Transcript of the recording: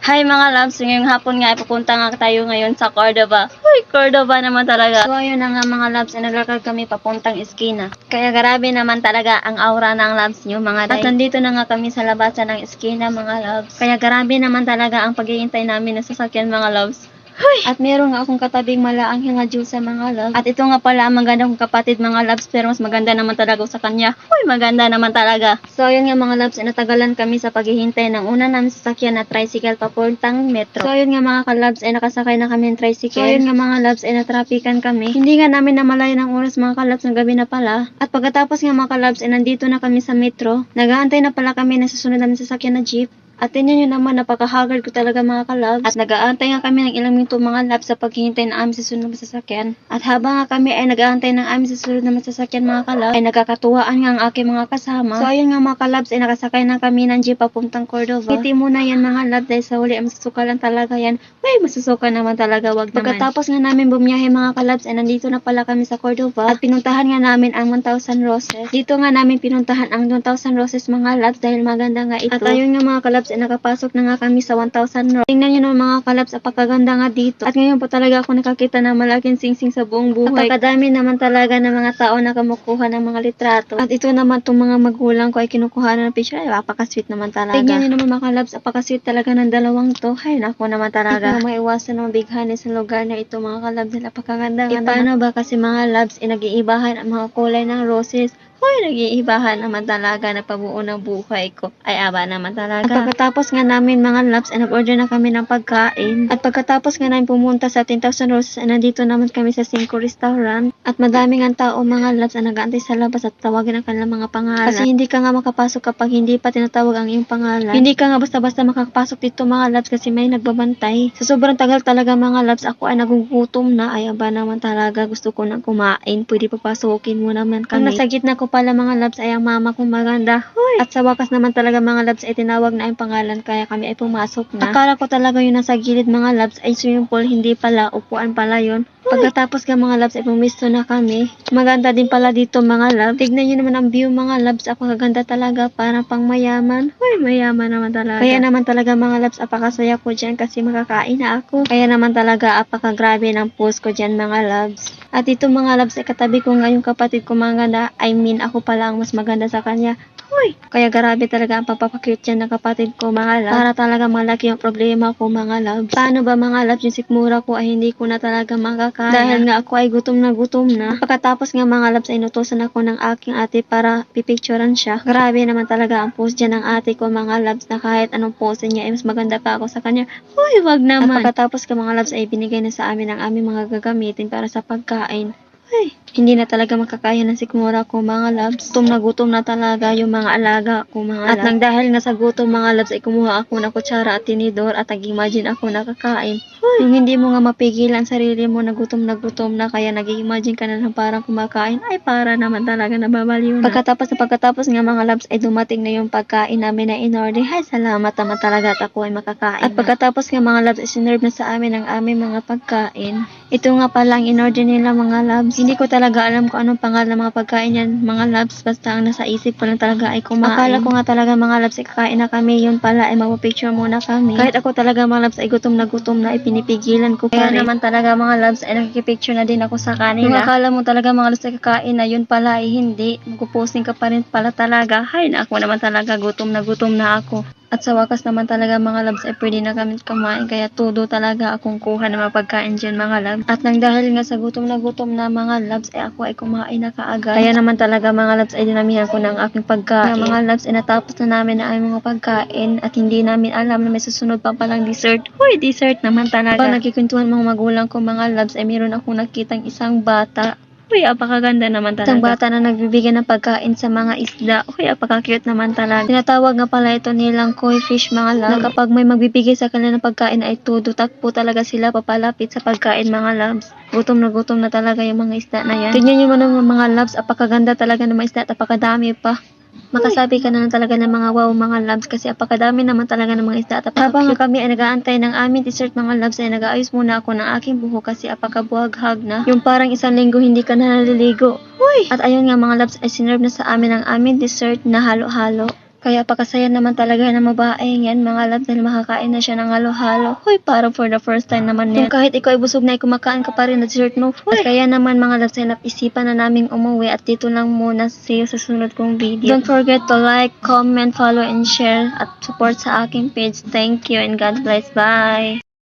Hi mga loves, ngayong hapon nga ipupunta nga tayo ngayon sa Cordova. Uy, Cordova naman talaga. So ayun na nga mga loves, naglalakad kami papuntang eskina. Kaya grabe naman talaga ang aura ng loves nyo mga day. At nandito na nga kami sa labasan ng eskina mga loves. Kaya grabe naman talaga ang paghihintay namin ng sasakyan mga loves. At meron nga akong katabing malaanghel nga Diyos sa mga loves. At ito nga pala ang maganda kong kapatid mga loves, pero mas maganda naman talaga sa kanya. Uy, maganda naman talaga. So ayun nga mga loves, natagalan kami sa paghihintay ng una namin sasakyan na tricycle papuntang metro. So ayun nga mga ka-loves, ay nakasakay na kami ng tricycle. So ayun nga mga loves, ay natrapikan kami. Hindi nga namin namalayan ng oras mga ka-loves, ng gabi na pala. At pagkatapos nga mga ka-loves, ay nandito na kami sa metro. Nag-aantay na pala kami ng susunod namin sasakyan na jeep. At tingnan nyo naman, napaka-haggard ko talaga mga ka-loves. At nag-aantay nga kami ng ilang minuto mga loves sa paghihintay ng aming susunod na sasakyan. At habang nga kami ay nag-aantay ng aming susunod na sasakyan mga ka-loves, ay nagkakatuwaan nga ang aking mga kasama. So ayun nga mga ka-loves, ay nakasakay na kami ng jeep papuntang Cordova. Piti muna yan mga loves, dahil sa huli ay masusukalan talaga yan. Uy, masusuka naman talaga, wag naman. Pagkatapos nga namin bumiyahe mga ka-loves, ay nandito na pala kami sa Cordova. At pinuntahan nga namin ang 1,000 Roses. Dito nga namin pinuntahan ang 1,000 Roses mga loves, dahil maganda nga ito. At ayun nga mga ka-loves, ay nakapasok na nga kami sa 1,000 Roses. Tingnan nyo naman mga ka-loves, apakaganda nga dito. At ngayon po talaga ako nakakita ng malaking singsing sa buong buhay. Apakadami naman talaga ng mga tao na kumukuha ng mga litrato. At ito naman itong mga magulang ko ay kinukuha na ng picture. Ay, apaka-sweet naman talaga. Tingnan nyo naman mga ka-loves, apaka-sweet talaga ng dalawang to. Ay, naku naman talaga. Hindi ko maiwasan ng bighani sa lugar na ito mga ka-loves. Apakaganda nga naman. Paano ba kasi mga loves, nag-iibahan ang mga kulay ng roses. Hoy, nag-iibahan naman talaga na pabuo ng buhay ko. Ay, aba naman talaga. At pagkatapos nga namin mga loves, ay nag-order na kami ng pagkain. At pagkatapos nga namin pumunta sa 10,000 Roses, ay nandito naman kami sa 5 restaurant. At madaming ang tao mga loves ang nag-aantay sa labas at tawagin ang kanilang mga pangalan. Kasi hindi ka nga makapasok kapag hindi pa tinatawag ang iyong pangalan. Hindi ka nga basta-basta makakapasok dito mga loves kasi may nagbabantay. Sa sobrang tagal talaga mga loves, ako ay nagugutom na. Ay, aba naman talaga, gusto ko nang kumain. Pwede papasukin mo naman kami. Ang nasa gitna ko pala mga loves ay ang mama kong maganda. Hoy! At sa wakas naman talaga mga loves ay tinawag na ang pangalan kaya kami ay pumasok na. Akala ko talaga yung nasa gilid mga loves ay swimming pool, hindi pala, upuan pala yun. Pagkatapos nga mga loves ay pumisto na kami. Maganda din pala dito mga loves. Tignan nyo naman ang view mga loves. Ako kaganda talaga, parang pang mayaman. Hoy, mayaman naman talaga. Kaya naman talaga mga loves, apakasaya ko dyan kasi makakain na ako. Kaya naman talaga apakagrabe ng post ko dyan mga loves. At ito mga loves ay katabi ko nga yung kapatid ko maganda. I mean ako pala ang mas maganda sa kanya. Hoy! Kaya grabe talaga ang pagpapakute dyan ng kapatid ko mga loves. Para talaga malaki yung problema ko mga loves. Paano ba mga loves yung sikmura ko ay hindi ko na talaga makakaya. Dahil nga ako ay gutom na gutom na. Pagkatapos nga mga loves ay inutusan ako ng aking ate para pipicturean siya. Grabe naman talaga ang post dyan ng ate ko mga loves na kahit anong pose niya ay mas maganda pa ako sa kanya. Hoy, wag naman. At pagkatapos nga mga loves ay binigay na sa amin ang aming mga gagamitin para sa pagkain. Ay, hindi na talaga makakaya ng sikmura ko mga loves. Gutom na talaga yung mga alaga ko mga loves. At nang dahil nga sa gutom mga loves ay kumuha ako ng kutsara at tinidor at nag-imagine ako nakakain. Yung hindi mo nga mapigilan sarili mo na gutom na kaya nag-imagine ka na ng parang kumakain ay para naman talaga nababaliw na. Pagkatapos nga mga loves ay dumating na yung pagkain namin na in-order. Ay, salamat naman talaga at ako ay makakain. At pagkatapos nga mga loves ay sinerve na sa amin ang aming mga pagkain. Ito nga pala ang in-order nila mga loves. Hindi ko talaga alam kung anong pangalan ng mga pagkain yan mga loves. Basta ang nasa isip ko lang talaga ay kumain. Akala ko nga talaga mga loves ay kakain na kami. Yun pala ay magpapicture muna kami. Kahit ako talaga mga loves ay gutom na ay pinipigilan ko pa rin. Kaya naman talaga mga loves ay nakikipicture na din ako sa kanila. Kung akala mo talaga mga loves ay kakain na yun pala ay hindi. Magpuposting ka pa rin pala talaga. Hay na ako naman talaga gutom na ako. At sa wakas naman talaga mga loves ay pwede na kami kumain kaya todo talaga akong kuha ng mga pagkain dyan mga loves. At nang dahil nga sa gutom na mga loves ay ako ay kumain na kaagad. Kaya naman talaga mga loves ay dinamihan ko ng aking pagkain. Kaya mga loves ay natapos na namin ang aming mga pagkain at hindi namin alam na may susunod pa palang dessert. Hoy, dessert naman talaga. Pag nagkikwentuhan mga magulang ko mga loves ay meron akong nakitang isang bata. Uy, apakaganda naman talaga. Isang bata na nagbibigay ng pagkain sa mga isda. Uy, apaka-cute naman talaga. Tinatawag nga pala ito nilang koi fish mga loves. Na kapag may magbibigay sa kanila ng pagkain ay todo takpo talaga sila papalapit sa pagkain mga loves. Gutom na talaga yung mga isda na yan. Tignan nyo man ng mga loves, apakaganda talaga ng mga isda at apakadami pa. Makasabi ka na talaga ng mga wow mga loves kasi apakadami naman talaga ng mga isda at habang kami ay nag-aantay ng aming dessert mga loves ay nag-aayos muna ako ng aking buhok kasi apakabuhaghag na yung parang isang linggo hindi ka na naliligo. At ayun nga mga loves ay sinerve na sa amin ang aming dessert na halo-halo. Kaya pakasaya naman talaga ng babaeng yan, mga loves, dahil makakain na siya ng halo-halo. Hoy, parang for the first time naman yan. Kung kahit ikaw ay busog na, kumakain ka pa rin na dessert mo. Hoy. At kaya naman mga loves, ay napisipan na naming umuwi at dito lang muna. See you sa sunod kong video. Don't forget to like, comment, follow, and share at support sa aking page. Thank you and God bless. Bye!